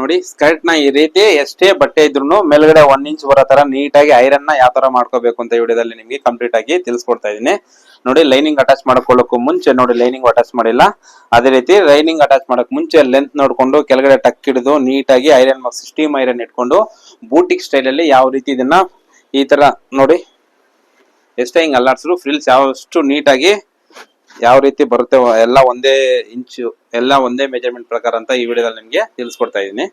ನೋಡಿ ಸ್ಕರ್ಟ್ ನ ಈ ರೀತಿ ಎಷ್ಟೇ ಬಟ್ಟೆ ಇದ್ರು ಮೇಲ್ಗಡೆ 1 ಇಂಚ್ ಬರೋ ತರ ನೀಟಾಗಿ ಐರನ್ ನ ಯಾವ ತರ ಮಾಡ್ಕೋಬೇಕು ಅಂತ ವಿಡಿಯೋದಲ್ಲಿ ನಿಮ್ಗೆ ಕಂಪ್ಲೀಟ್ ಆಗಿ ತಿಳಿಸ್ಕೊಡ್ತಾ ಇದೀನಿ. ನೋಡಿ ಲೈನಿಂಗ್ ಅಟ್ಯಾಚ್ ಮಾಡ್ಕೊಳ್ಳೋಕು ಮುಂಚೆ ನೋಡಿ ಲೈನಿಂಗ್ ಅಟ್ಯಾಚ್ ಮಾಡಿಲ್ಲ. ಅದೇ ರೀತಿ ಲೈನಿಂಗ್ ಅಟ್ಯಾಚ್ ಮಾಡಕ್ ಮುಂಚೆ ಲೆಂತ್ ನೋಡ್ಕೊಂಡು ಕೆಳಗಡೆ ಟಕ್ ಹಿಡಿದು ನೀಟಾಗಿ ಐರನ್ ಸ್ಟೀಮ್ ಐರನ್ ಇಟ್ಕೊಂಡು ಬೂಟಿಕ್ ಸ್ಟೈಲ್ ಅಲ್ಲಿ ಯಾವ ರೀತಿ ಇದನ್ನ ಈ ತರ ನೋಡಿ ಎಷ್ಟೇ ಹಿಂಗ್ ಅಲ್ಲಾಡ್ಸಿದ್ರು ಫ್ರಿಲ್ಸ್ ಯಾವಷ್ಟು ನೀಟಾಗಿ ಯಾವ ರೀತಿ ಬರುತ್ತೆ ಎಲ್ಲ ಒಂದೇ ಇಂಚು ಎಲ್ಲ ಒಂದೇ ಮೆಜರ್ಮೆಂಟ್ ಪ್ರಕಾರ ಅಂತ ಈ ವಿಡಿಯೋದಲ್ಲಿ ನಿಮ್ಗೆ ತಿಳಿಸ್ಕೊಡ್ತಾ ಇದೀನಿ.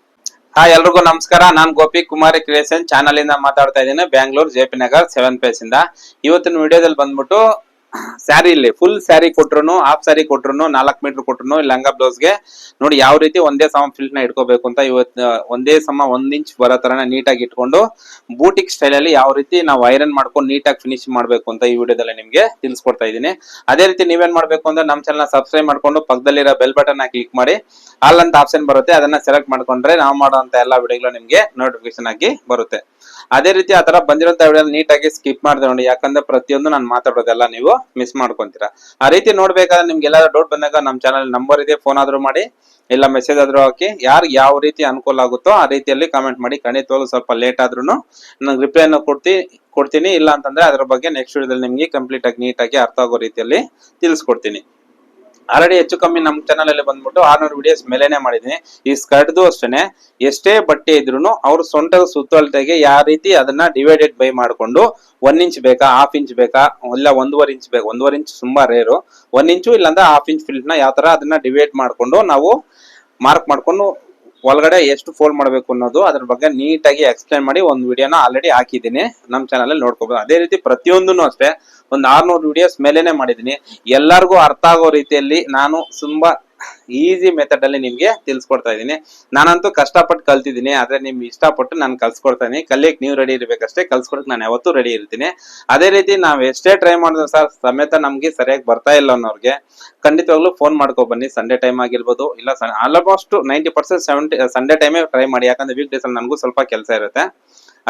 ಎಲ್ರಿಗೂ ನಮಸ್ಕಾರ. ನಾನ್ ಗೋಪಿ ಕುಮಾರಿ ಕ್ರಿಯೇಷನ್ ಚಾನಲ್ ಇಂದ ಮಾತಾಡ್ತಾ ಇದ್ದೀನಿ, ಬ್ಯಾಂಗ್ಳೂರ್ JP ನಗರ್ 7 ಫೇಸ್ ಇಂದ. ಇವತ್ತಿನ ವಿಡಿಯೋದಲ್ಲಿ ಬಂದ್ಬಿಟ್ಟು ಸ್ಯಾರಿ ಇಲ್ಲಿ ಫುಲ್ ಸ್ಯಾರಿ ಕೊಟ್ರು ಹಾಫ್ ಸ್ಯಾರಿ ಕೊಟ್ರು 4 ಮೀಟರ್ ಕೊಟ್ರು ಲಂಗ ಬ್ಲೌಸ್ ಗೆ ನೋಡಿ ಯಾವ ರೀತಿ ಒಂದೇ ಸಮ ಫಿಲ್ಟ್ ನ ಇಟ್ಕೋಬೇಕು ಅಂತ ಇವತ್ತು ಒಂದೇ ಸಮ 1 ಇಂಚ್ ಬರೋ ತರನ ನೀಟಾಗಿ ಇಟ್ಕೊಂಡು ಬೂಟಿಕ್ ಸ್ಟೈಲ್ ಅಲ್ಲಿ ಯಾವ ರೀತಿ ನಾವು ಐರನ್ ಮಾಡ್ಕೊಂಡು ನೀಟಾಗಿ ಫಿನಿಶ್ ಮಾಡ್ಬೇಕು ಅಂತ ಈ ವಿಡಿಯೋದಲ್ಲಿ ನಿಮ್ಗೆ ತಿಳಿಸ್ಕೊಡ್ತಾ ಇದ್ದೀನಿ. ಅದೇ ರೀತಿ ನೀವೇನ್ ಮಾಡ್ಬೇಕು ಅಂದ್ರೆ ನಮ್ಮ ಚಾನಲ್ ಸಬ್ಸ್ಕ್ರೈಬ್ ಮಾಡ್ಕೊಂಡು ಪಕ್ಕದಲ್ಲಿರೋ ಬೆಲ್ ಬಟನ್ ಕ್ಲಿಕ್ ಮಾಡಿ ಆಲ್ ಅಂತ ಆಪ್ಷನ್ ಬರುತ್ತೆ, ಅದನ್ನ ಸೆಲೆಕ್ಟ್ ಮಾಡ್ಕೊಂಡ್ರೆ ನಾವು ಮಾಡುವಂತ ಎಲ್ಲಾ ವಿಡಿಯೋಗಳು ನಿಮ್ಗೆ ನೋಟಿಫಿಕೇಶನ್ ಆಗಿ ಬರುತ್ತೆ. ಅದೇ ರೀತಿ ಆತರ ಬಂದಿರುವಂತ ವಿಡಿಯೋ ನೀಟಾಗಿ ಸ್ಕಿಪ್ ಮಾಡಿದೆ ನೋಡಿ, ಯಾಕಂದ್ರೆ ಪ್ರತಿಯೊಂದು ನಾನು ಮಾತಾಡೋದೆಲ್ಲ ನೀವು ಮಿಸ್ ಮಾಡ್ಕೊಂತೀರಾ. ಆ ರೀತಿ ನೋಡ್ಬೇಕಾದ್ರೆ ನಿಮ್ಗೆ ಎಲ್ಲಾದ್ರೂ ಡೌಟ್ ಬಂದಾಗ ನಮ್ಮ ಚಾನಲ್ ನಂಬರ್ ಇದೆ, ಫೋನ್ ಆದ್ರೂ ಮಾಡಿ ಇಲ್ಲ ಮೆಸೇಜ್ ಆದ್ರೂ ಹಾಕಿ, ಯಾರು ಯಾವ ರೀತಿ ಅನುಕೂಲ ಆಗುತ್ತೋ ಆ ರೀತಿಯಲ್ಲಿ ಕಾಮೆಂಟ್ ಮಾಡಿ. ಖಂಡಿತವಾಗ್ಲೂ ಸ್ವಲ್ಪ ಲೇಟ್ ಆದ್ರೂ ನಂಗೆ ರಿಪ್ಲೈನ ಕೊಡ್ತೀನಿ. ಇಲ್ಲ ಅಂತಂದ್ರೆ ಅದ್ರ ಬಗ್ಗೆ ನೆಕ್ಸ್ಟ್ ವಿಡಿಯೋದಲ್ಲಿ ನಿಮ್ಗೆ ಕಂಪ್ಲೀಟ್ ಆಗಿ ನೀಟಾಗಿ ಅರ್ಥ ಆಗೋ ರೀತಿಯಲ್ಲಿ ತಿಳಿಸ್ಕೊಡ್ತೀನಿ. ಆಲ್ರೆಡಿ ಹೆಚ್ಚು ಕಮ್ಮಿ ನಮ್ಮ ಚಾನಲ್ ಅಲ್ಲಿ ಬಂದ್ಬಿಟ್ಟು 600 ವಿಡಿಯೋಸ್ ಮೇಲೇನೆ ಮಾಡಿದೀನಿ. ಈ ಸ್ಕರ್ಟ್ದು ಅಷ್ಟೇನೆ ಎಷ್ಟೇ ಬಟ್ಟೆ ಇದ್ರು ಅವ್ರ ಸೊಂಟದ ಸುತ್ತಳತೆಗೆ ಯಾವ ರೀತಿ ಅದನ್ನ ಡಿವೈಡೆಡ್ ಬೈ ಮಾಡ್ಕೊಂಡು 1 ಇಂಚ್ ಬೇಕಾ, ಹಾಫ್ ಇಂಚ್ ಬೇಕಾ, ಇಲ್ಲ 1.5 ಇಂಚ್ ಬೇಕಾ. 1.5 ಇಂಚ್ ತುಂಬಾ ರೇರು, 1 ಇಂಚು ಇಲ್ಲಾಂದ್ರೆ ಹಾಫ್ ಇಂಚ್ ಫಿಲ್ಟ್ ನ ಯಾವ ತರ ಅದನ್ನ ಡಿವೈಡ್ ಮಾಡ್ಕೊಂಡು ನಾವು ಮಾರ್ಕ್ ಮಾಡ್ಕೊಂಡು ಒಳಗಡೆ ಎಷ್ಟು ಫೋಲ್ಡ್ ಮಾಡಬೇಕು ಅನ್ನೋದು ಅದ್ರ ಬಗ್ಗೆ ನೀಟಾಗಿ ಎಕ್ಸ್ಪ್ಲೈನ್ ಮಾಡಿ ಒಂದು ವಿಡಿಯೋನ ಆಲ್ರೆಡಿ ಹಾಕಿದ್ದೀನಿ, ನಮ್ಮ ಚಾನಲ್ ಅಲ್ಲಿ ನೋಡ್ಕೋಬಹುದು. ಅದೇ ರೀತಿ ಪ್ರತಿಯೊಂದನ್ನು ಅಷ್ಟೇ ಒಂದು 600 ವಿಡಿಯೋಸ್ ಮೇಲೇನೆ ಮಾಡಿದೀನಿ. ಎಲ್ಲರಿಗೂ ಅರ್ಥ ಆಗೋ ರೀತಿಯಲ್ಲಿ ನಾನು ತುಂಬಾ ಈಸಿ ಮೆಥಡ್ ಅಲ್ಲಿ ನಿಮ್ಗೆ ತಿಳಿಸ್ಕೊಡ್ತಾ ಇದ್ದೀನಿ. ನಾನಂತೂ ಕಷ್ಟಪಟ್ಟು ಕಲ್ತಿದ್ದೀನಿ, ಆದ್ರೆ ನಿಮ್ಗೆ ಇಷ್ಟಪಟ್ಟು ನಾನು ಕಲ್ಸ್ಕೊಡ್ತಾ ಇದೀನಿ. ಕಲಿಯಕ್ ನೀವು ರೆಡಿ ಇರ್ಬೇಕಷ್ಟೇ, ಕಲ್ಸ್ಕೊಡಕ್ ನಾನು ಯಾವತ್ತೂ ರೆಡಿ ಇರ್ತೀನಿ. ಅದೇ ರೀತಿ ನಾವ್ ಎಷ್ಟೇ ಟ್ರೈ ಮಾಡಿದ್ರು ಸರ್ ಸಮೇತ ನಮ್ಗೆ ಸರಿಯಾಗಿ ಬರ್ತಾ ಇಲ್ಲ ಅನ್ನೋರ್ಗೆ ಖಂಡಿತವಾಗ್ಲೂ ಫೋನ್ ಮಾಡ್ಕೊ ಬನ್ನಿ. ಸಂಡೇ ಟೈಮ್ ಆಗಿರ್ಬೋದು, ಇಲ್ಲ ಆಲ್ಮೋಸ್ಟ್ 90% ಸಂಡೇ ಟೈಮೇ ಟ್ರೈ ಮಾಡಿ, ಯಾಕಂದ್ರೆ ವೀಕ್ ಡೇಸ್ ಅಲ್ಲಿ ನನಗೂ ಸ್ವಲ್ಪ ಕೆಲಸ ಇರುತ್ತೆ.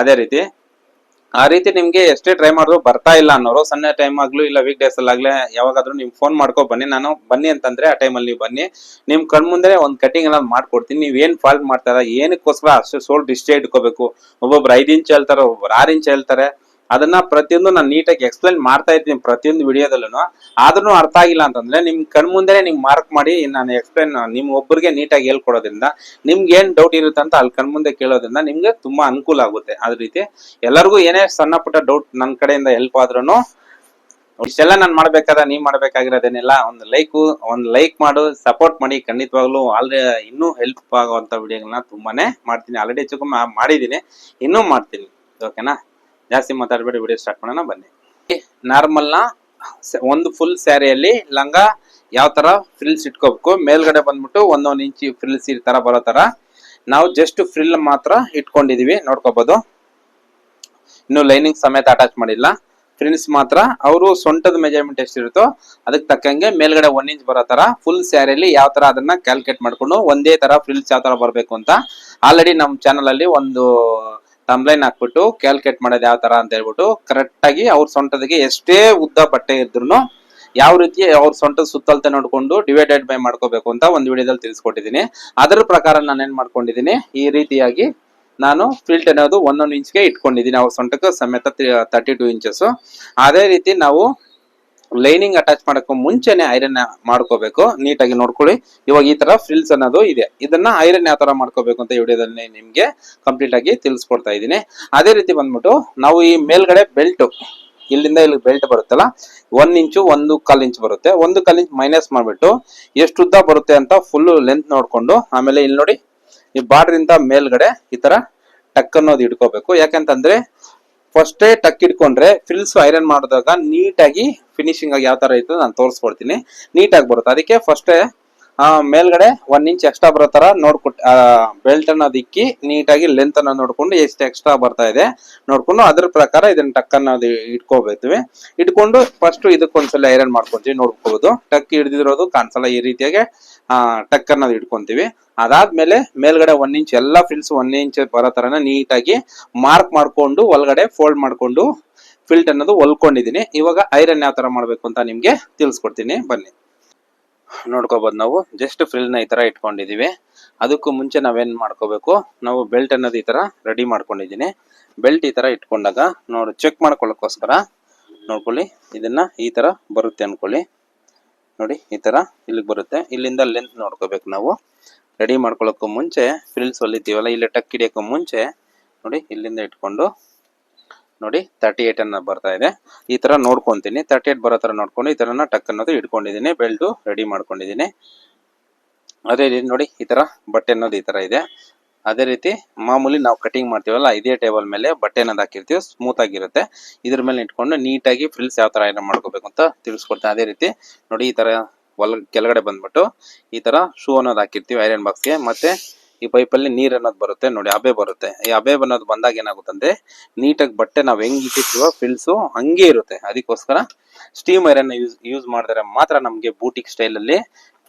ಅದೇ ರೀತಿ ಆ ರೀತಿ ನಿಮ್ಗೆ ಎಷ್ಟೇ ಟ್ರೈ ಮಾಡಿದ್ರು ಬರ್ತಾ ಇಲ್ಲ ಅನ್ನೋರು ಸಂಡೇ ಟೈಮ್ ಆಗ್ಲೂ ಇಲ್ಲ ವೀಕ್ ಡೇಸ್ ಅಲ್ಲಿ ಆಗ್ಲೇ ಯಾವಾಗಾದ್ರೂ ನಿಮ್ ಫೋನ್ ಮಾಡ್ಕೊ ಬನ್ನಿ. ನಾನು ಬನ್ನಿ ಅಂತಂದ್ರೆ ಆ ಟೈಮಲ್ಲಿ ನೀವು ಬನ್ನಿ, ನಿಮ್ ಕಣ್ ಮುಂದೆ ಒಂದ್ ಕಟಿಂಗ್ ಎಲ್ಲ ಮಾಡ್ಕೊಡ್ತೀನಿ. ನೀವ್ ಏನ್ ಫಾಲ್ಟ್ ಮಾಡ್ತಾರ ಏನಕ್ಕೋಸ್ಕರ ಅಷ್ಟು ಸೋಲ್ಟ್ ಇಷ್ಟೇ ಇಟ್ಕೋಬೇಕು, ಒಬ್ಬೊಬ್ರು 5 ಇಂಚ್ ಹೇಳ್ತಾರೆ, ಒಬ್ಬೊಬ್ರು 6 ಇಂಚ್ ಹೇಳ್ತಾರೆ. ಅದನ್ನ ಪ್ರತಿಯೊಂದು ನಾನು ನೀಟಾಗಿ ಎಕ್ಸ್ಪ್ಲೈನ್ ಮಾಡ್ತಾ ಇದ್ದೀನಿ ಪ್ರತಿಯೊಂದು ವಿಡಿಯೋದಲ್ಲೂ. ಆದ್ರೂ ಅರ್ಥ ಆಗಿಲ್ಲ ಅಂತಂದ್ರೆ ನಿಮ್ ಕಣ್ ಮುಂದೆ ನಿಮ್ ಮಾರ್ಕ್ ಮಾಡಿ ನಾನು ಎಕ್ಸ್ಪ್ಲೈನ್ ನಿಮ್ ಒಬ್ಬರಿಗೆ ನೀಟಾಗಿ ಹೇಳ್ಕೊಡೋದ್ರಿಂದ ನಿಮ್ಗೆ ಏನ್ ಡೌಟ್ ಇರುತ್ತೆ ಅಂತ ಅಲ್ಲಿ ಕಣ್ ಮುಂದೆ ಕೇಳೋದ್ರಿಂದ ನಿಮ್ಗೆ ತುಂಬಾ ಅನುಕೂಲ ಆಗುತ್ತೆ. ಅದೇ ರೀತಿ ಎಲ್ಲರಿಗೂ ಏನೇ ಸಣ್ಣ ಪುಟ್ಟ ಡೌಟ್ ನನ್ನ ಕಡೆಯಿಂದ ಹೆಲ್ಪ್ ಆದ್ರೂ ಇಷ್ಟೆಲ್ಲ ನಾನು ಮಾಡ್ಬೇಕಾದ್ರೆ ನೀವ್ ಮಾಡ್ಬೇಕಾಗಿರೋದೇನಿಲ್ಲ, ಒಂದು ಲೈಕ್ ಮಾಡು, ಸಪೋರ್ಟ್ ಮಾಡಿ. ಖಂಡಿತವಾಗ್ಲೂ ಇನ್ನೂ ಹೆಲ್ಪ್ ಆಗುವಂತ ವಿಡಿಯೋಗಳನ್ನ ತುಂಬಾನೇ ಮಾಡ್ತೀನಿ. ಆಲ್ರೆಡಿ ಹೆಚ್ಚು ಕಮ್ಮಿ ಮಾಡಿದೀನಿ, ಇನ್ನೂ ಮಾಡ್ತೀನಿ. ಓಕೆನಾ, ಜಾಸ್ತಿ ಮಾತಾಡ್ಬೇಡಿ, ವಿಡಿಯೋ ಸ್ಟಾರ್ಟ್ ಮಾಡೋಣ ಬನ್ನಿ. ನಾರ್ಮಲ್ ನ ಒಂದು ಫುಲ್ ಸ್ಯಾರಿಯಲ್ಲಿ ಲಂಗ ಯಾವ ತರ ಫ್ರಿಲ್ಸ್ ಇಟ್ಕೋಬೇಕು, ಮೇಲ್ಗಡೆ ಬಂದ್ಬಿಟ್ಟು 1 ಇಂಚ್ ಫ್ರಿಲ್ಸ್ ಈ ತರ ಬರೋ ತರ ನಾವು ಜಸ್ಟ್ ಫ್ರಿಲ್ ಮಾತ್ರ ಇಟ್ಕೊಂಡಿದೀವಿ, ನೋಡ್ಕೋಬಹುದು. ಇನ್ನು ಲೈನಿಂಗ್ ಸಮೇತ ಅಟ್ಯಾಚ್ ಮಾಡಿಲ್ಲ, ಫ್ರಿಲ್ಸ್ ಮಾತ್ರ. ಅವರು ಸೊಂಟದ ಮೆಜರ್ಮೆಂಟ್ ಎಷ್ಟಿರುತ್ತೋ ಅದಕ್ಕೆ ತಕ್ಕಂಗೆ ಮೇಲ್ಗಡೆ 1 ಇಂಚ್ ಬರೋ ತರ ಫುಲ್ ಸ್ಯಾರಿಯಲ್ಲಿ ಯಾವ ತರ ಅದನ್ನ ಕ್ಯಾಲ್ಕುಲೇಟ್ ಮಾಡ್ಕೊಂಡು ಒಂದೇ ತರ ಫ್ರಿಲ್ಸ್ ಯಾವ ತರ ಬರ್ಬೇಕು ಅಂತ ಆಲ್ರೆಡಿ ನಮ್ಮ ಚಾನಲ್ ಅಲ್ಲಿ ಒಂದು ತಂಬ್ಲೈನ್ ಹಾಕ್ಬಿಟ್ಟು ಕ್ಯಾಲ್ಕುಲೇಟ್ ಮಾಡೋದು ಯಾವ ತರ ಅಂತ ಹೇಳ್ಬಿಟ್ಟು ಕರೆಕ್ಟ್ ಆಗಿ ಅವ್ರ ಸೊಂಟದಿಗೆ ಎಷ್ಟೇ ಉದ್ದ ಬಟ್ಟೆ ಇದ್ರು ಯಾವ ರೀತಿ ಅವ್ರ ಸೊಂಟದ ಸುತ್ತಳತೆ ನೋಡ್ಕೊಂಡು ಡಿವೈಡೆಡ್ ಬೈ ಮಾಡ್ಕೋಬೇಕು ಅಂತ ಒಂದು ವಿಡಿಯೋದಲ್ಲಿ ತಿಳಿಸ್ಕೊಟ್ಟಿದ್ದೀನಿ. ಅದರ ಪ್ರಕಾರ ನಾನು ಏನ್ ಮಾಡ್ಕೊಂಡಿದ್ದೀನಿ, ಈ ರೀತಿಯಾಗಿ ನಾನು ಫಿಲ್ಟ್ ಅನ್ನೋದು 1 ಇಂಚ್ಗೆ ಇಟ್ಕೊಂಡಿದ್ದೀನಿ, ಅವ್ರ ಸೊಂಟಕ್ಕೆ ಸಮೇತ 32 ಇಂಚಸ್. ಅದೇ ರೀತಿ ನಾವು ಲೈನಿಂಗ್ ಅಟ್ಯಾಚ್ ಮಾಡಕ್ಕೂ ಮುಂಚೆನೆ ಐರನ್ ಮಾಡ್ಕೋಬೇಕು. ನೀಟಾಗಿ ನೋಡ್ಕೊಳ್ಳಿ. ಇವಾಗ ಈ ತರ ಫ್ರಿಲ್ಸ್ ಅನ್ನೋದು ಇದೆ, ಇದನ್ನ ಐರನ್ ಯಾವ ತರ ಮಾಡ್ಕೋಬೇಕು ಅಂತ ಈ ವಿಡಿಯೋದಲ್ಲಿ ನಿಮ್ಗೆ ಕಂಪ್ಲೀಟ್ ಆಗಿ ತಿಳಿಸ್ಕೊಡ್ತಾ ಇದ್ದೀನಿ. ಅದೇ ರೀತಿ ಬಂದ್ಬಿಟ್ಟು ನಾವು ಈ ಮೇಲ್ಗಡೆ ಬೆಲ್ಟ್ ಇಲ್ಲಿಂದ ಇಲ್ಲಿ ಬೆಲ್ಟ್ ಬರುತ್ತಲ್ಲ 1 ಇಂಚು 1.25 ಇಂಚ್ ಬರುತ್ತೆ. 1.25 ಇಂಚ್ ಮೈನಸ್ ಮಾಡ್ಬಿಟ್ಟು ಎಷ್ಟು ಉದ್ದ ಬರುತ್ತೆ ಅಂತ ಫುಲ್ ಲೆಂತ್ ನೋಡ್ಕೊಂಡು ಆಮೇಲೆ ಇಲ್ಲಿ ನೋಡಿ ಈ ಬಾರ್ಡರ್ ಇಂದ ಮೇಲ್ಗಡೆ ಈ ತರ ಟಕ್ ಅನ್ನೋದು ಇಟ್ಕೋಬೇಕು. ಯಾಕಂತಂದ್ರೆ ಫಸ್ಟೇ ಟಕ್ ಇಟ್ಕೊಂಡ್ರೆ ಫ್ರಿಲ್ಸ್ ಐರನ್ ಮಾಡಿದಾಗ ನೀಟಾಗಿ ಫಿನಿಶಿಂಗ್ ಆಗಿ ಯಾವ ತರ ಇತ್ತು ನಾನು ತೋರಿಸ್ಕೊಡ್ತೀನಿ, ನೀಟಾಗಿ ಬರುತ್ತೆ. ಅದಕ್ಕೆ ಫಸ್ಟೇ ಮೇಲ್ಗಡೆ 1 ಇಂಚ್ ಎಕ್ಸ್ಟ್ರಾ ಬರೋ ತರ ಬೆಲ್ಟ್ ಅನ್ನೋದು ಇಕ್ಕಿ ನೀಟಾಗಿ ಲೆಂತ್ ಅನ್ನೋದು ನೋಡ್ಕೊಂಡು ಎಷ್ಟು ಎಕ್ಸ್ಟ್ರಾ ಬರ್ತಾ ಇದೆ ನೋಡ್ಕೊಂಡು ಅದ್ರ ಪ್ರಕಾರ ಇದನ್ನ ಟಕ್ ಅನ್ನೋದು ಇಟ್ಕೊಂಡು ಫಸ್ಟ್ ಇದಕ್ಕೊಂದ್ಸಲ ಐರನ್ ಮಾಡ್ಕೊಂತೀವಿ. ನೋಡ್ಕೋಬಹುದು ಟಕ್ ಹಿಡಿದಿರೋದು ಕಾಣಿಸಲ್ಲ, ಈ ರೀತಿಯಾಗಿ ಟಕ್ ಅನ್ನೋದು ಇಟ್ಕೊಂತೀವಿ. ಅದಾದ್ಮೇಲೆ ಮೇಲ್ಗಡೆ 1 ಇಂಚ್ ಎಲ್ಲಾ ಫ್ರಿಲ್ಸ್ 1 ಇಂಚ್ ಬರೋ ತರನ ನೀಟಾಗಿ ಮಾರ್ಕ್ ಮಾಡ್ಕೊಂಡು ಒಳಗಡೆ ಫೋಲ್ಡ್ ಮಾಡ್ಕೊಂಡು ಫಿಲ್ಟ್ ಅನ್ನೋದು ಹೊಲ್ಕೊಂಡಿದೀನಿ. ಇವಾಗ ಐರನ್ ಯಾವ ತರ ಮಾಡ್ಬೇಕು ಅಂತ ನಿಮ್ಗೆ ತಿಳಿಸ್ಕೊಡ್ತೀನಿ ಬನ್ನಿ. ನೋಡ್ಕೋಬಹುದು ನಾವು ಜಸ್ಟ್ ಫ್ರಿಲ್ ನ ಈ ತರ ಇಟ್ಕೊಂಡಿದೀವಿ. ಅದಕ್ಕೂ ಮುಂಚೆ ನಾವೇನ್ ಮಾಡ್ಕೋಬೇಕು, ನಾವು ಬೆಲ್ಟ್ ಅನ್ನೋದು ಈ ತರ ರೆಡಿ ಮಾಡ್ಕೊಂಡಿದ್ದೀನಿ. ಬೆಲ್ಟ್ ಈ ತರ ಇಟ್ಕೊಂಡಾಗ ನೋಡಿ ಚೆಕ್ ಮಾಡ್ಕೊಳ್ಳೋಕ್ಕೋಸ್ಕರ ನೋಡ್ಕೊಳ್ಳಿ, ಇದನ್ನ ಈ ತರ ಬರುತ್ತೆ ಅನ್ಕೊಳ್ಳಿ. ನೋಡಿ ಈ ತರ ಇಲ್ಲಿಗೆ ಬರುತ್ತೆ. ಇಲ್ಲಿಂದ ಲೆಂತ್ ನೋಡ್ಕೋಬೇಕು ನಾವು. ರೆಡಿ ಮಾಡ್ಕೊಳ್ಳೋಕ್ಕೂ ಮುಂಚೆ ಫ್ರಿಲ್ಸ್ ಹೊಲಿತೀವಲ್ಲ, ಇಲ್ಲಿ ಟಕ್ ಹಿಡಿಯೋಕ್ಕೂ ಮುಂಚೆ ನೋಡಿ ಇಲ್ಲಿಂದ ಇಟ್ಕೊಂಡು ನೋಡಿ 38 ಅನ್ನ ಬರ್ತಾ ಇದೆ. ಈ ತರ ನೋಡ್ಕೊಂತೀನಿ, 38 ಬರೋ ತರ ನೋಡ್ಕೊಂಡು ಈ ತರನ ಟಕ್ ಅನ್ನೋದು ಇಟ್ಕೊಂಡಿದ್ದೀನಿ. ಬೆಲ್ಟ್ ರೆಡಿ ಮಾಡ್ಕೊಂಡಿದ್ದೀನಿ. ಅದೇ ರೀತಿ ನೋಡಿ ಈ ತರ ಬಟ್ಟೆ ಅನ್ನೋದು ಈ ತರ ಇದೆ. ಅದೇ ರೀತಿ ಮಾಮೂಲಿ ನಾವು ಕಟಿಂಗ್ ಮಾಡ್ತೀವಲ್ಲ, ಇದೇ ಟೇಬಲ್ ಮೇಲೆ ಬಟ್ಟೆ ಅನ್ನೋದು ಹಾಕಿರ್ತೀವಿ, ಸ್ಮೂತ್ ಆಗಿರುತ್ತೆ. ಇದ್ರ ಮೇಲೆ ಇಟ್ಕೊಂಡು ನೀಟಾಗಿ ಫ್ರಿಲ್ಸ್ ಯಾವ ತರ ಐರನ್ ಮಾಡ್ಕೋಬೇಕು ಅಂತ ತಿಳಿಸ್ಕೊಡ್ತೇನೆ. ಅದೇ ರೀತಿ ನೋಡಿ ಈ ತರ ಕೆಳಗಡೆ ಬಂದ್ಬಿಟ್ಟು ಈ ತರ ಶೂ ಅನ್ನೋದು ಹಾಕಿರ್ತೀವಿ ಐರನ್ ಬಾಕ್ಸ್ಗೆ. ಮತ್ತೆ ಈ ಪೈಪಲ್ಲಿ ನೀರ್ ಅನ್ನೋದು ಬರುತ್ತೆ ನೋಡಿ, ಅಬೆ ಬರುತ್ತೆ. ಈ ಅಬೆ ಅನ್ನೋದು ಬಂದಾಗ ಏನಾಗುತ್ತಂದ್ರೆ ನೀಟಾಗಿ ಬಟ್ಟೆ ನಾವ್ ಹೆಂಗ್ ಇಟ್ಟಿರ್ತೀವೋ ಫ್ರಿಲ್ಸು ಹಂಗೆ ಇರುತ್ತೆ. ಅದಕ್ಕೋಸ್ಕರ ಸ್ಟೀಮ್ ಐರನ್ ಯೂಸ್ ಮಾಡಿದ್ರೆ ಮಾತ್ರ ನಮ್ಗೆ ಬೂಟಿಕ್ ಸ್ಟೈಲ್ ಅಲ್ಲಿ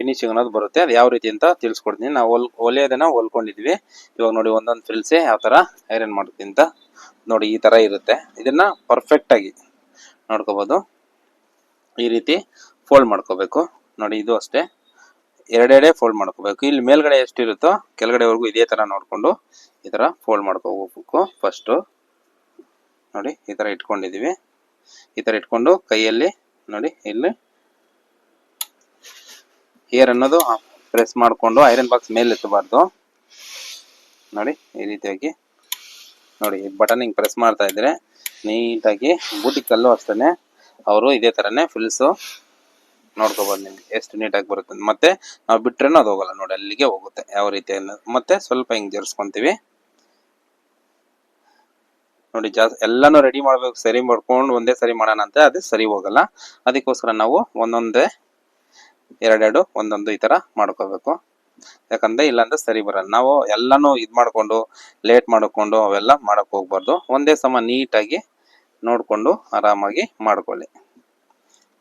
ಫಿನಿಶಿಂಗ್ ಅನ್ನೋದು ಬರುತ್ತೆ. ಅದು ಯಾವ ರೀತಿ ಅಂತ ತಿಳಿಸ್ಕೊಡ್ತೀನಿ. ನಾವು ಹೊಲಿಯೋದನ್ನ ಹೊಲ್ಕೊಂಡಿದೀವಿ. ಇವಾಗ ನೋಡಿ ಒಂದೊಂದು ಫ್ರಿಲ್ಸೆ ಯಾವ ತರ ಐರನ್ ಮಾಡುತ್ತೆ ಅಂತ ನೋಡಿ. ಈ ತರ ಇರುತ್ತೆ. ಇದನ್ನ ಪರ್ಫೆಕ್ಟ್ ಆಗಿ ನೋಡ್ಕೋಬಹುದು. ಈ ರೀತಿ ಫೋಲ್ಡ್ ಮಾಡ್ಕೋಬೇಕು ನೋಡಿ. ಇದು ಅಷ್ಟೇ, ಎರಡೆರಡೆ ಫೋಲ್ಡ್ ಮಾಡ್ಕೋಬೇಕು. ಇಲ್ಲಿ ಮೇಲ್ಗಡೆ ಎಷ್ಟಿರುತ್ತೋ ಕೆಳಗಡೆವರೆಗೂ ಇದೇ ತರ ನೋಡ್ಕೊಂಡು ಈ ತರ ಫೋಲ್ಡ್ ಮಾಡ್ಕೋಬೇಕು. ಫಸ್ಟ್ ನೋಡಿ ಈ ತರ ಇಟ್ಕೊಂಡಿದೀವಿ. ಈ ತರ ಇಟ್ಕೊಂಡು ಕೈಯಲ್ಲಿ ನೋಡಿ ಇಲ್ಲಿ ಏರ್ ಅನ್ನೋದು ಪ್ರೆಸ್ ಮಾಡ್ಕೊಂಡು ಐರನ್ ಬಾಕ್ಸ್ ಮೇಲೆ ಎತ್ತಬಾರ್ದು ನೋಡಿ. ಈ ರೀತಿಯಾಗಿ ನೋಡಿ ಬಟನ್ ಹಿಂಗ್ ಪ್ರೆಸ್ ಮಾಡ್ತಾ ಇದ್ರೆ ನೀಟಾಗಿ ಬೂಟಿಕ್ ಅಲ್ಲೂ ಅಷ್ಟೇನೆ ಅವರು ಇದೇ ತರನೇ ಫ್ರಿಲ್ಸ್ ನೋಡ್ಕೋಬಹುದು. ನಿಮ್ಗೆ ಎಷ್ಟು ನೀಟಾಗಿ ಬರುತ್ತೆ. ಮತ್ತೆ ನಾವು ಬಿಟ್ರೇನು ಅದು ಹೋಗಲ್ಲ ನೋಡಿ, ಅಲ್ಲಿಗೆ ಹೋಗುತ್ತೆ ಯಾವ ರೀತಿ. ಮತ್ತೆ ಸ್ವಲ್ಪ ಹಿಂಗ್ ಜರ್ಸ್ಕೊಂತೀವಿ ನೋಡಿ. ಎಲ್ಲಾನು ರೆಡಿ ಮಾಡ್ಬೇಕು, ಸರಿ ಮಾಡ್ಕೊಂಡು ಒಂದೇ ಸರಿ ಮಾಡೋಣ ಅಂತ ಅದು ಸರಿ ಹೋಗಲ್ಲ. ಅದಕ್ಕೋಸ್ಕರ ನಾವು ಒಂದೊಂದೇ ಎರಡೆರಡು ಒಂದೊಂದು ಈ ತರ ಮಾಡ್ಕೋಬೇಕು. ಯಾಕಂದ್ರೆ ಇಲ್ಲಾಂದ್ರೆ ಸರಿ ಬರಲ್ಲ. ನಾವು ಎಲ್ಲಾನು ಇದ್ ಮಾಡ್ಕೊಂಡು ಲೇಟ್ ಮಾಡ್ಕೊಂಡು ಅವೆಲ್ಲ ಮಾಡಕ್ ಹೋಗ್ಬಾರ್ದು. ಒಂದೇ ಸಮ ನೀಟಾಗಿ ನೋಡ್ಕೊಂಡು ಆರಾಮಾಗಿ ಮಾಡ್ಕೊಳ್ಳಿ.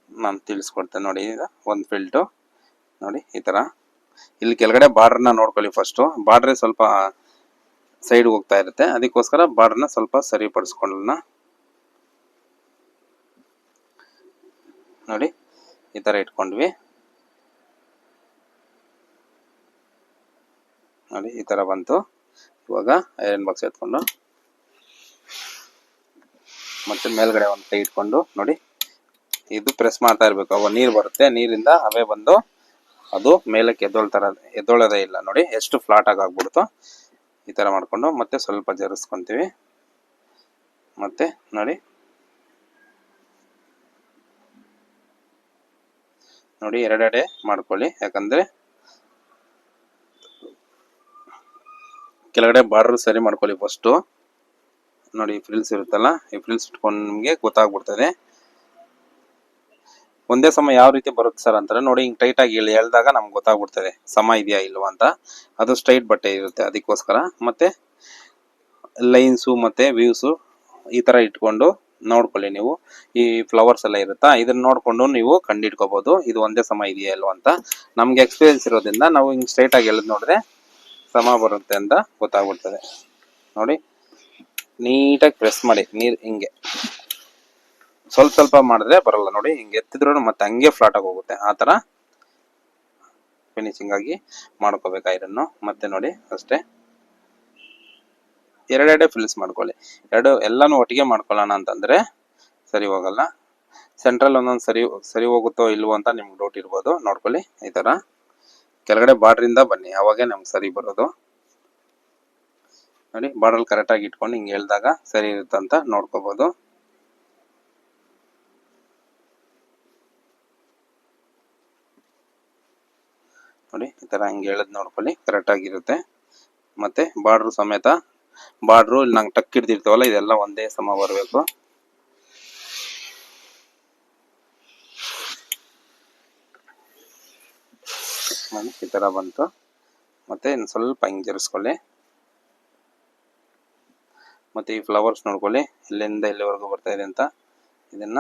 ನಾನು ತಿಳಿಸ್ಕೊಡ್ತೇನೆ ನೋಡಿ. ಈಗ ಒಂದು ಫಿಲ್ಟು ನೋಡಿ ಈ ತರ. ಇಲ್ಲಿ ಕೆಳಗಡೆ ಬಾರ್ಡರ್ನ ನೋಡ್ಕೊಳ್ಳಿ. ಫಸ್ಟ್ ಬಾರ್ಡ್ರೆ ಸ್ವಲ್ಪ ಸೈಡ್ ಹೋಗ್ತಾ ಇರುತ್ತೆ. ಅದಕ್ಕೋಸ್ಕರ ಬಾರ್ಡರ್ನ ಸ್ವಲ್ಪ ಸರಿಪಡಿಸ್ಕೊಳ್ಳೋಣ ನೋಡಿ. ಈ ತರ ಇಟ್ಕೊಂಡ್ವಿ ನೋಡಿ. ಈ ತರ ಬಂತು. ಇವಾಗ ಐರನ್ ಬಾಕ್ಸ್ ಎತ್ಕೊಂಡು ಮತ್ತೆ ಮೇಲ್ಗಡೆ ಒಂದು ಕೈ ಇಟ್ಕೊಂಡು ನೋಡಿ ಇದು ಪ್ರೆಸ್ ಮಾಡ್ತಾ ಇರ್ಬೇಕು. ಅವಾಗ ನೀರು ಬರುತ್ತೆ. ನೀರಿಂದ ಅವೇ ಬಂದು ಅದು ಮೇಲಕ್ಕೆ ಎದ್ದೊಳೋದೇ ಇಲ್ಲ ನೋಡಿ. ಎಷ್ಟು ಫ್ಲಾಟ್ ಆಗಿ ಆಗ್ಬಿಡ್ತು. ಈ ತರ ಮಾಡ್ಕೊಂಡು ಮತ್ತೆ ಸ್ವಲ್ಪ ಜರಿಸ್ಕೊಂತೀವಿ. ಮತ್ತೆ ನೋಡಿ ನೋಡಿ ಎರಡೆರಡೆ ಮಾಡ್ಕೊಳ್ಳಿ. ಯಾಕಂದ್ರೆ ಕೆಳಗಡೆ ಬಾರ್ಡರ್ ಸರಿ ಮಾಡ್ಕೊಳ್ಳಿ ಫಸ್ಟ್ ನೋಡಿ. ಫ್ರಿಲ್ಸ್ ಇರುತ್ತಲ್ಲ, ಈ ಫ್ರಿಲ್ಸ್ ಇಟ್ಕೊಂಡು ನಿಮ್ಗೆ ಗೊತ್ತಾಗ್ಬಿಡ್ತದೆ ಒಂದೇ ಸಮ ಯಾವ ರೀತಿ ಬರುತ್ತೆ ಸರ್ ಅಂತಾರೆ ನೋಡಿ. ಹಿಂಗ್ ಟೈಟ್ ಆಗಿ ಎಳ್ದಾಗ ನಮ್ಗೆ ಗೊತ್ತಾಗ್ಬಿಡ್ತದೆ ಸಮ ಇದೆಯಾ ಇಲ್ವಾ ಅಂತ. ಅದು ಸ್ಟ್ರೈಟ್ ಬಟ್ಟೆ ಇರುತ್ತೆ. ಅದಕ್ಕೋಸ್ಕರ ಮತ್ತೆ ಲೈನ್ಸು ಮತ್ತೆ ವ್ಯೂಸು ಈ ತರ ಇಟ್ಕೊಂಡು ನೋಡ್ಕೊಳ್ಳಿ ನೀವು. ಈ ಫ್ಲವರ್ಸ್ ಎಲ್ಲ ಇರುತ್ತಾ, ಇದನ್ನ ನೋಡ್ಕೊಂಡು ನೀವು ಕಂಡಿಡ್ಕೋಬಹುದು ಇದು ಒಂದೇ ಸಮ ಇದೆಯಾ ಇಲ್ವಾ ಅಂತ. ನಮ್ಗೆ ಎಕ್ಸ್ಪೀರಿಯನ್ಸ್ ಇರೋದ್ರಿಂದ ನಾವು ಹಿಂಗ್ ಸ್ಟ್ರೈಟ್ ಆಗಿ ಎಳೆದ್ ನೋಡಿದ್ರೆ ಸಮ ಬರುತ್ತೆ ಅಂತ ಗೊತ್ತಾಗ್ಬಿಡ್ತದೆ ನೋಡಿ. ನೀಟಾಗಿ ಪ್ರೆಸ್ ಮಾಡಿ ನೀರ್ ಹಿಂಗೆ ಸ್ವಲ್ಪ ಸ್ವಲ್ಪ ಮಾಡಿದ್ರೆ ಬರಲ್ಲ ನೋಡಿ. ಹಿಂಗೆ ಎತ್ತಿದ್ರು ಮತ್ತೆ ಹಂಗೆ ಫ್ಲಾಟ್ ಆಗಿ ಹೋಗುತ್ತೆ. ಆ ತರ ಫಿನಿಶಿಂಗ್ ಆಗಿ ಮಾಡ್ಕೋಬೇಕು ಐರನ್ನು. ಮತ್ತೆ ನೋಡಿ ಅಷ್ಟೇ ಎರಡೆರಡೆ ಫಿಲ್ಸ್ ಮಾಡ್ಕೊಳ್ಳಿ. ಎಲ್ಲಾನು ಒಟ್ಟಿಗೆ ಮಾಡ್ಕೊಳ್ಳೋಣ ಅಂತಂದ್ರೆ ಸರಿ ಹೋಗಲ್ಲ. ಸೆಂಟ್ರಲ್ ಒಂದೊಂದು ಸರಿ ಹೋಗುತ್ತೋ ಇಲ್ವೋ ಅಂತ ನಿಮ್ಗೆ ಡೌಟ್ ಇರ್ಬೋದು. ನೋಡ್ಕೊಳ್ಳಿ ಈ ತರ ಕೆಳಗಡೆ ಬಾರ್ಡ್ರಿಂದ ಬನ್ನಿ, ಅವಾಗೆ ನಮ್ಗೆ ಸರಿ ಬರೋದು ನೋಡಿ. ಬಾರ್ಡರ್ ಕರೆಕ್ಟ್ ಆಗಿ ಇಟ್ಕೊಂಡು ಹಿಂಗೆ ಹೇಳ್ದಾಗ ಸರಿ ಇರುತ್ತಂತ ನೋಡ್ಕೋಬಹುದು ನೋಡಿ. ಈ ತರ ಹಿಂಗೆ ಹೇಳದ್ ನೋಡ್ಕೊಳ್ಳಿ, ಕರೆಕ್ಟ್ ಆಗಿರುತ್ತೆ. ಮತ್ತೆ ಬಾರ್ಡ್ರು ಸಮೇತ ಬಾರ್ಡ್ರು ಇಲ್ಲಿ ನಂಗೆ ಟಕ್ ಹಿಡ್ದಿರ್ತಾವಲ್ಲ ಇದೆಲ್ಲ ಒಂದೇ ಸಮ ಬರಬೇಕು. ಈ ತರ ಬಂತು. ಮತ್ತೆ ಇನ್ನು ಸ್ವಲ್ಪ ಹಿಂಗೆ ಜರಿಸ್ಕೊಳ್ಳಿ. ಮತ್ತೆ ಈ ಫ್ಲವರ್ಸ್ ನೋಡ್ಕೊಳ್ಳಿ ಇಲ್ಲಿಂದ ಇಲ್ಲಿವರೆಗೂ ಬರ್ತಾ ಇದೆ ಅಂತ. ಇದನ್ನ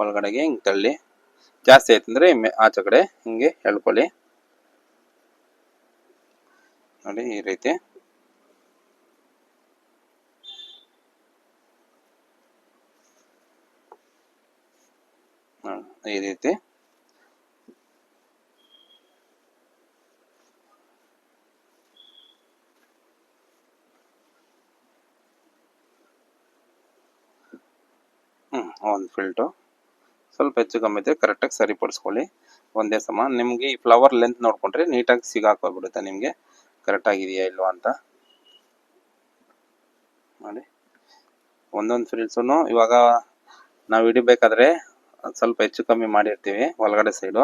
ಒಳಗಡೆಗೆ ಹಿಂಗೆ ತಳ್ಳಿ. ಜಾಸ್ತಿ ಆಯ್ತಂದ್ರೆ ಆಚೆ ಕಡೆ ಹಿಂಗೆ ಎಳ್ಕೊಳ್ಳಿ ನೋಡಿ. ಈ ರೀತಿ ಈ ರೀತಿ ಒಂದು ಫಿಲ್ಟು ಸ್ವಲ್ಪ ಹೆಚ್ಚು ಕಮ್ಮಿ ಇದ್ದರೆ ಕರೆಕ್ಟಾಗಿ ಸರಿಪಡಿಸ್ಕೊಳ್ಳಿ. ಒಂದೇ ಸಮ ನಿಮಗೆ ಈ ಫ್ಲವರ್ ಲೆಂತ್ ನೋಡಿಕೊಂಡ್ರೆ ನೀಟಾಗಿ ಸಿಗಾಕೋಗ್ಬಿಡುತ್ತೆ ನಿಮಗೆ ಕರೆಕ್ಟಾಗಿದೆಯಾ ಇಲ್ವಾ ಅಂತ ನೋಡಿ. ಒಂದೊಂದು ಫ್ರಿಲ್ಸು ಇವಾಗ ನಾವು ಹಿಡಿಬೇಕಾದ್ರೆ ಸ್ವಲ್ಪ ಹೆಚ್ಚು ಕಮ್ಮಿ ಮಾಡಿರ್ತೀವಿ ಒಳಗಡೆ ಸೈಡು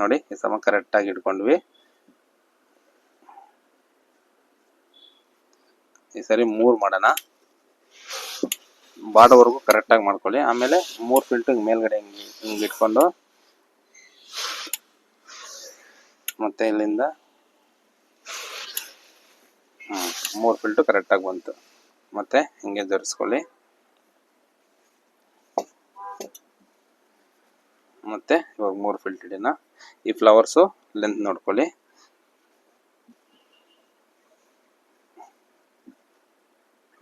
ನೋಡಿ. ಈ ಸಮ ಕರೆಕ್ಟಾಗಿ ಇಟ್ಕೊಂಡ್ವಿ. ಈ ಸರಿ 3 ಮಾಡೋಣ. ಬಾರ್ಡರ್ವರೆಗೂ ಕರೆಕ್ಟಾಗಿ ಮಾಡ್ಕೊಳ್ಳಿ. ಆಮೇಲೆ 3 ಫಿಲ್ಟು ಮೇಲ್ಗಡೆ ಹಿಂಗೆ ಇಟ್ಕೊಂಡು ಮತ್ತೆ ಇಲ್ಲಿಂದ 3 ಫಿಲ್ಟು ಕರೆಕ್ಟಾಗಿ ಬಂತು. ಮತ್ತೆ ಹಿಂಗೆ ಜರಿಸ್ಕೊಳ್ಳಿ. ಮತ್ತೆ ಇವಾಗ 3 ಫಿಲ್ಟ್ ಹಿಡಿನ. ಈ ಫ್ಲವರ್ಸು ಲೆಂತ್ ನೋಡ್ಕೊಳ್ಳಿ.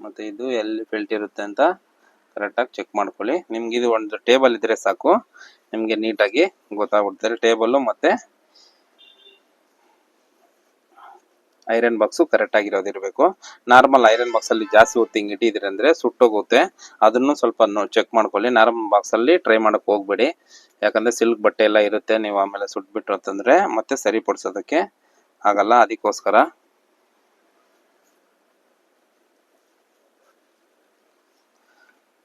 ಮತ್ತೆ ಇದು ಎಲ್ಲಿ ಫಿಲ್ಟ್ ಇರುತ್ತೆ ಅಂತ ಕರೆಕ್ಟಾಗಿ ಚೆಕ್ ಮಾಡ್ಕೊಳ್ಳಿ. ನಿಮ್ಗೆ ಇದು ಒಂದು ಟೇಬಲ್ ಇದ್ರೆ ಸಾಕು, ನಿಮಗೆ ನೀಟಾಗಿ ಗೊತ್ತಾಗ್ಬಿಡ್ತಾರೆ. ಟೇಬಲ್ಲು ಮತ್ತೆ ಐರನ್ ಬಾಕ್ಸು ಕರೆಕ್ಟ್ ಆಗಿರೋದಿರಬೇಕು. ನಾರ್ಮಲ್ ಐರನ್ ಬಾಕ್ಸಲ್ಲಿ ಜಾಸ್ತಿ ಹೊತ್ತು ಹಿಂಗೆ ಇಟ್ಟಿದ್ದೀರಿ ಅಂದರೆ ಸುಟ್ಟೋಗುತ್ತೆ. ಅದನ್ನು ಸ್ವಲ್ಪ ಚೆಕ್ ಮಾಡ್ಕೊಳ್ಳಿ. ನಾರ್ಮಲ್ ಬಾಕ್ಸಲ್ಲಿ ಟ್ರೈ ಮಾಡೋಕ್ಕೆ ಹೋಗ್ಬೇಡಿ, ಯಾಕಂದರೆ ಸಿಲ್ಕ್ ಬಟ್ಟೆ ಎಲ್ಲ ಇರುತ್ತೆ. ನೀವು ಆಮೇಲೆ ಸುಟ್ಬಿಟ್ರು ಅಂತಂದರೆ ಮತ್ತೆ ಸರಿಪಡಿಸೋದಕ್ಕೆ ಆಗಲ್ಲ. ಅದಕ್ಕೋಸ್ಕರ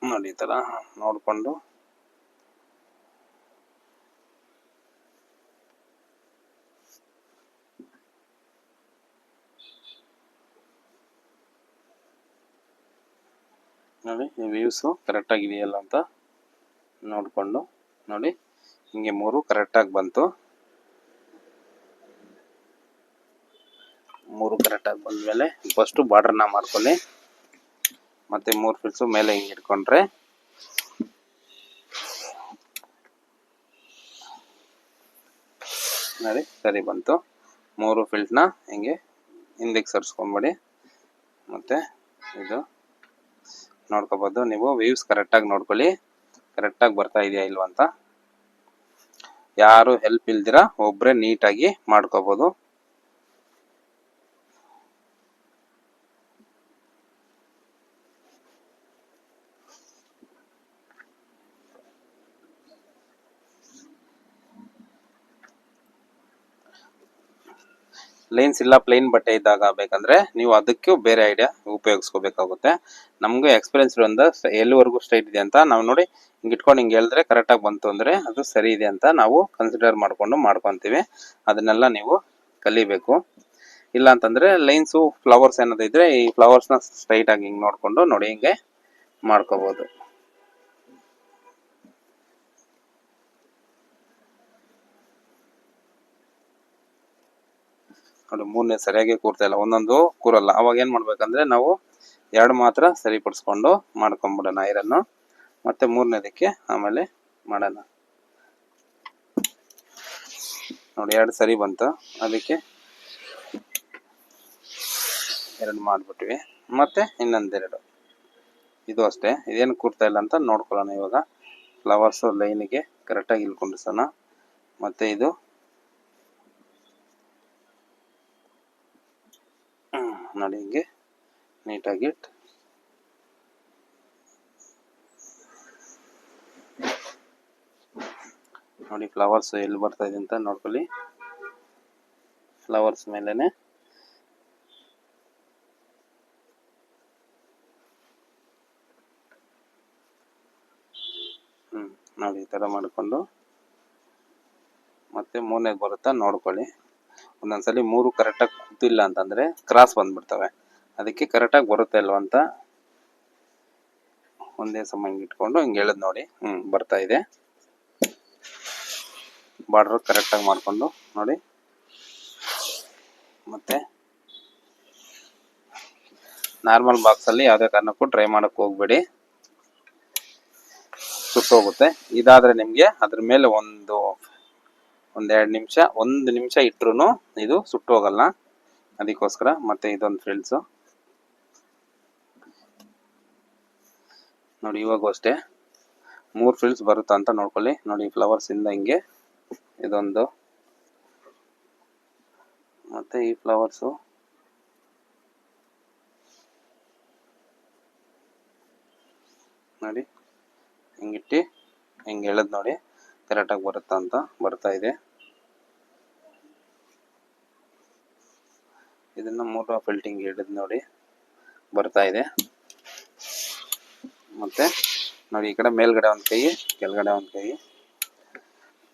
ನೋಡಿ ಈ ಥರ ನೋಡಿಕೊಂಡು ನೋಡಿ ಈ ವ್ಯೂಸು ಕರೆಕ್ಟಾಗಿದೆಯಲ್ಲ ಅಂತ ನೋಡಿಕೊಂಡು ನೋಡಿ. ಹಿಂಗೆ 3 ಕರೆಕ್ಟಾಗಿ ಬಂತು. 3 ಕರೆಕ್ಟಾಗಿ ಬಂದಮೇಲೆ ಫಸ್ಟು ಬಾರ್ಡ್ರನ್ನ ಮಾಡ್ಕೊಳ್ಳಿ. ಮತ್ತು 3 ಫಿಲ್ಸು ಮೇಲೆ ಹಿಂಗೆ ಇಟ್ಕೊಂಡ್ರೆ ನೋಡಿ ಸರಿ ಬಂತು. 3 ಫಿಲ್ಟ್ನ ಹಿಂಗೆ ಹಿಂದಕ್ಕೆ ಸರಿಸ್ಕೊಂಬಿಡಿ. ಮತ್ತು ಇದು ನೋಡ್ಕೋಬೋದು ನೀವು. ವ್ಯೂಸ್ ಕರೆಕ್ಟಾಗಿ ನೋಡ್ಕೊಳ್ಳಿ, ಕರೆಕ್ಟಾಗಿ ಬರ್ತಾ ಇದೆಯಾ ಇಲ್ವಾ ಅಂತ. ಯಾರು ಹೆಲ್ಪ್ ಇಲ್ದಿರ ಒಬ್ಬರೇ ನೀಟಾಗಿ ಮಾಡ್ಕೋಬೋದು. ಲೈನ್ಸ್ ಇಲ್ಲ ಪ್ಲೈನ್ ಬಟ್ಟೆ ಇದ್ದಾಗ ಬೇಕಂದ್ರೆ ನೀವು ಅದಕ್ಕೂ ಬೇರೆ ಐಡಿಯಾ ಉಪಯೋಗಿಸ್ಕೋಬೇಕಾಗುತ್ತೆ. ನಮಗೂ ಎಕ್ಸ್ಪೀರಿಯನ್ಸ್ ಇರೋದ್ರಿಂದ ಎಲ್ಲಿವರೆಗೂ ಸ್ಟ್ರೈಟ್ ಇದೆ ಅಂತ ನಾವು ನೋಡಿ ಹಿಂಗೆ ಇಟ್ಕೊಂಡು ಹಿಂಗೆ ಹೇಳಿದ್ರೆ ಕರೆಕ್ಟಾಗಿ ಬಂತು ಅಂದರೆ ಅದು ಸರಿ ಇದೆ ಅಂತ ನಾವು ಕನ್ಸಿಡರ್ ಮಾಡಿಕೊಂಡು ಮಾಡ್ಕೊತೀವಿ. ಅದನ್ನೆಲ್ಲ ನೀವು ಕಲಿಬೇಕು. ಇಲ್ಲ ಅಂತಂದರೆ ಲೈನ್ಸು ಫ್ಲವರ್ಸ್ ಏನಾದ್ರು ಇದ್ದರೆ ಈ ಫ್ಲವರ್ಸ್ನ ಸ್ಟ್ರೈಟಾಗಿ ಹಿಂಗೆ ನೋಡಿಕೊಂಡು ನೋಡಿ ಹಿಂಗೆ ಮಾಡ್ಕೋಬೋದು. ನೋಡಿ 3ನೇ ಸರಿಯಾಗಿ ಕೂರ್ತಾ ಇಲ್ಲ, ಒಂದೊಂದು ಕೂರಲ್ಲ. ಅವಾಗ ಏನು ಮಾಡ್ಬೇಕಂದ್ರೆ ನಾವು 2 ಮಾತ್ರ ಸರಿಪಡಿಸ್ಕೊಂಡು ಮಾಡ್ಕೊಂಬಿಡೋಣ ಐರನ್ನು. ಮತ್ತೆ 3ನೇದಕ್ಕೆ ಆಮೇಲೆ ಮಾಡೋಣ. ನೋಡಿ 2 ಸರಿ ಬಂತು, ಅದಕ್ಕೆ 2 ಮಾಡಿಬಿಟ್ವಿ. ಮತ್ತೆ ಇನ್ನೊಂದೆರಡು ಇದು ಅಷ್ಟೇ. ಇದೇನು ಕೂರ್ತಾ ಇಲ್ಲ ಅಂತ ನೋಡ್ಕೊಳ್ಳೋಣ. ಇವಾಗ ಫ್ಲವರ್ಸು ಲೈನಿಗೆ ಕರೆಕ್ಟಾಗಿ ಇಲ್ಕೊಂಡಿಸೋಣ. ಮತ್ತು ಇದು ನೋಡಿ ಹಿಂಗೆ ನೀಟಾಗಿ ನೋಡಿ ಫ್ಲವರ್ಸ್ ಎಲ್ಲಿ ಬರ್ತಾ ಇದೆ ಅಂತ ನೋಡ್ಕೊಳ್ಳಿ. ಫ್ಲವರ್ಸ್ ಮೇಲೆನೆ ನೋಡಿ ಈ ಥರ ಮಾಡಿಕೊಂಡು ಮತ್ತೆ 3ನೇದು ಬರುತ್ತಾ ನೋಡ್ಕೊಳ್ಳಿ. ಒಂದೊಂದ್ಸಲಿ 3 ಕರೆಕ್ಟಾಗಿ ಕೂತಿಲ್ಲ ಅಂತಂದರೆ ಕ್ರಾಸ್ ಬಂದ್ಬಿಡ್ತವೆ. ಅದಕ್ಕೆ ಕರೆಕ್ಟಾಗಿ ಬರುತ್ತೆ ಅಲ್ವ ಅಂತ ಒಂದೇ ಸಮ ಹಿಂಗೆ ಇಟ್ಕೊಂಡು ಹಿಂಗೆ ಹೇಳೋದು ನೋಡಿ. ಬರ್ತಾ ಇದೆ. ಬಾರ್ಡ್ರ್ ಕರೆಕ್ಟಾಗಿ ಮಾಡಿಕೊಂಡು ನೋಡಿ. ಮತ್ತು ನಾರ್ಮಲ್ ಬಾಕ್ಸಲ್ಲಿ ಯಾವುದೇ ಕಾರಣಕ್ಕೂ ಟ್ರೈ ಮಾಡೋಕ್ಕೆ ಹೋಗಬೇಡಿ, ಸುಟ್ಟೋಗುತ್ತೆ. ಇದಾದರೆ ನಿಮಗೆ ಅದ್ರ ಮೇಲೆ ಒಂದೆರಡು ನಿಮಿಷ 1 ನಿಮಿಷ ಇಟ್ಟರು ಇದು ಸುಟ್ಟೋಗಲ್ಲ. ಅದಕ್ಕೋಸ್ಕರ ಮತ್ತೆ ಇದೊಂದು ಫ್ರಿಲ್ಸು ನೋಡಿ. ಇವಾಗೂ ಅಷ್ಟೇ 3 ಫ್ರಿಲ್ಸ್ ಬರುತ್ತಾ ಅಂತ ನೋಡ್ಕೊಳ್ಳಿ. ನೋಡಿ ಫ್ಲವರ್ಸ್ ಇಂದ ಹಿಂಗೆ ಇದೊಂದು, ಮತ್ತೆ ಈ ಫ್ಲವರ್ಸು ನೋಡಿ ಹಿಂಗಿಟ್ಟು ಹಿಂಗೆ ಎಳೆದ್ ನೋಡಿ ಕರೆಕ್ಟಾಗಿ ಬರುತ್ತಾ ಅಂತ. ಬರ್ತಾ ಇದೆ. ಇದನ್ನ 3 ಫಿಲ್ಟಿಂಗ್ ಹಿಡಿದು ನೋಡಿ ಬರ್ತಾ ಇದೆ. ಮತ್ತೆ ನೋಡಿ ಈ ಕಡೆ ಮೇಲ್ಗಡೆ ಒಂದು ಕೈ, ಕೆಳಗಡೆ ಒಂದು ಕೈ,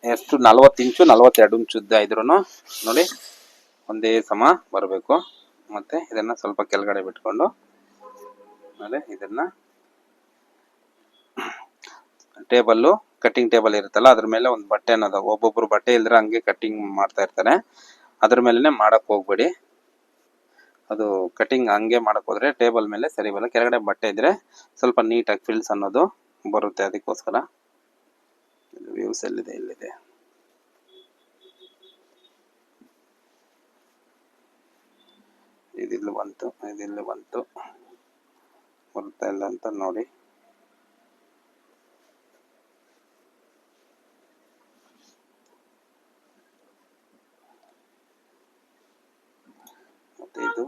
ಎಷ್ಟು 40 ಇಂಚು 42 ಇಂಚು ಉದ್ದ ಇದ್ರೂ ನೋಡಿ ಒಂದೇ ಸಮ ಬರಬೇಕು. ಮತ್ತೆ ಇದನ್ನ ಸ್ವಲ್ಪ ಕೆಳಗಡೆ ಬಿಟ್ಕೊಂಡು ನೋಡಿ ಇದನ್ನ ಟೇಬಲ್ಲು, ಕಟ್ಟಿಂಗ್ ಟೇಬಲ್ ಇರುತ್ತಲ್ಲ ಅದ್ರ ಮೇಲೆ ಒಂದು ಬಟ್ಟೆ ಅನ್ನೋದು, ಒಬ್ಬೊಬ್ರು ಬಟ್ಟೆ ಇಲ್ದ್ರೆ ಹಂಗೆ ಕಟ್ಟಿಂಗ್ ಮಾಡ್ತಾ ಇರ್ತಾರೆ. ಅದ್ರ ಮೇಲೆನೆ ಮಾಡಕ್ ಹೋಗ್ಬೇಡಿ. ಅದು ಕಟಿಂಗ್ ಹಂಗೆ ಮಾಡಕ್ ಹೋದ್ರೆ ಟೇಬಲ್ ಮೇಲೆ ಸರಿ ಬರಲ್ಲ. ಕೆಳಗಡೆ ಬಟ್ಟೆ ಇದ್ರೆ ಸ್ವಲ್ಪ ನೀಟಾಗಿ ಫಿಲ್ಸ್ ಅನ್ನೋದು ಬರುತ್ತೆ. ಅದಕ್ಕೋಸ್ಕರ ವ್ಯೂಸ್ ಎಲ್ಲಿದೆ, ಇಲ್ಲಿದೆ. ಇದಿಲ್ಲಿ ಬಂತು, ಇದಿಲ್ಲಿ ಬಂತು, ಬರ್ತಾ ಇಲ್ಲ ಅಂತ ನೋಡಿ. ಮತ್ತೆ ಇದು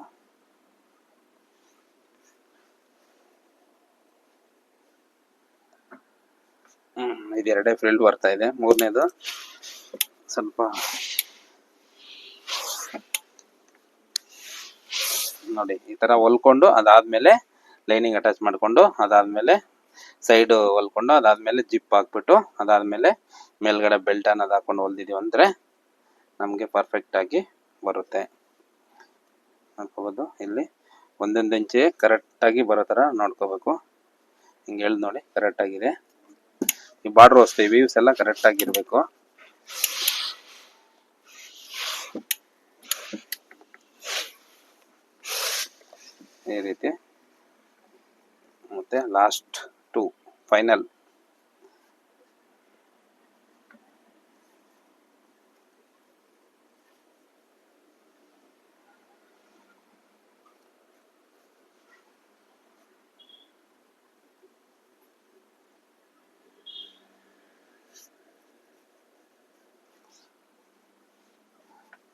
ಇದೆರಡೇ ಫೀಲ್ಡ್ ಬರ್ತಾ ಇದೆ. ಮೂರನೇದು ಸ್ವಲ್ಪ ನೋಡಿ ಈ ತರ ಹೊಲ್ಕೊಂಡು ಅದಾದ್ಮೇಲೆ ಲೈನಿಂಗ್ ಅಟ್ಯಾಚ್ ಮಾಡ್ಕೊಂಡು ಅದಾದ್ಮೇಲೆ ಸೈಡ್ ಹೊಲ್ಕೊಂಡು ಅದಾದ್ಮೇಲೆ ಜಿಪ್ ಹಾಕ್ಬಿಟ್ಟು ಅದಾದ್ಮೇಲೆ ಮೇಲ್ಗಡೆ ಬೆಲ್ಟ್ ಅನ್ನೋದು ಹಾಕೊಂಡು ಹೊಲ್ದಿದೀವಿ ಅಂದ್ರೆ ನಮ್ಗೆ ಪರ್ಫೆಕ್ಟ್ ಆಗಿ ಬರುತ್ತೆ. ನೋಡ್ಕೋಬಹುದು, ಇಲ್ಲಿ ಒಂದೊಂದು ಇಂಚೆ ಕರೆಕ್ಟ್ ಆಗಿ ಬರೋ ತರ ನೋಡ್ಕೋಬೇಕು. ಹಿಂಗೆ ಹೇಳ್ದು ನೋಡಿ ಕರೆಕ್ಟ್ ಆಗಿದೆ. ಈ ಬಾರ್ಡರ್ ಅಷ್ಟೇ, ವ್ಯೂಸ್ ಎಲ್ಲ ಕರೆಕ್ಟ್ ಆಗಿರ್ಬೇಕು. ಈ ರೀತಿ. ಮತ್ತೆ ಲಾಸ್ಟ್ 2 ಫೈನಲ್.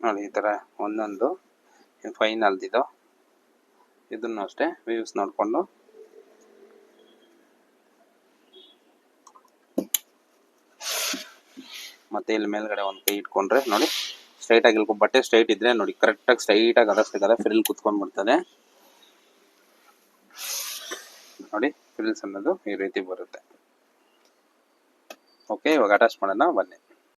ನೋಡಿ ಈ ತರ ಒಂದೊಂದು ಫೈನಲ್ ಇದು. ಇದನ್ನು ಅಷ್ಟೇ ವ್ಯೂಸ್ ನೋಡ್ಕೊಂಡು ಮತ್ತೆ ಇಲ್ಲಿ ಮೇಲ್ಗಡೆ ಒಂದು ಕೈ ಇಟ್ಕೊಂಡ್ರೆ ನೋಡಿ ಸ್ಟ್ರೈಟ್ ಆಗಿ ಬಟ್ಟೆ ಸ್ಟ್ರೈಟ್ ಇದ್ರೆ ನೋಡಿ ಕರೆಕ್ಟ್ ಆಗಿ ಸ್ಟ್ರೈಟ್ ಆಗಿ ಅದಕ್ಕಾದ್ರೆ ಫ್ರಿಲ್ ಕುತ್ಕೊಂಡ್ ಬಿಡ್ತದೆ ನೋಡಿ. ಫ್ರಿಲ್ಸ್ ಅನ್ನೋದು ಈ ರೀತಿ ಬರುತ್ತೆ. ಓಕೆ, ಇವಾಗ ಅಟ್ಯಾಚ್ ಮಾಡೋಣ ಬನ್ನಿ.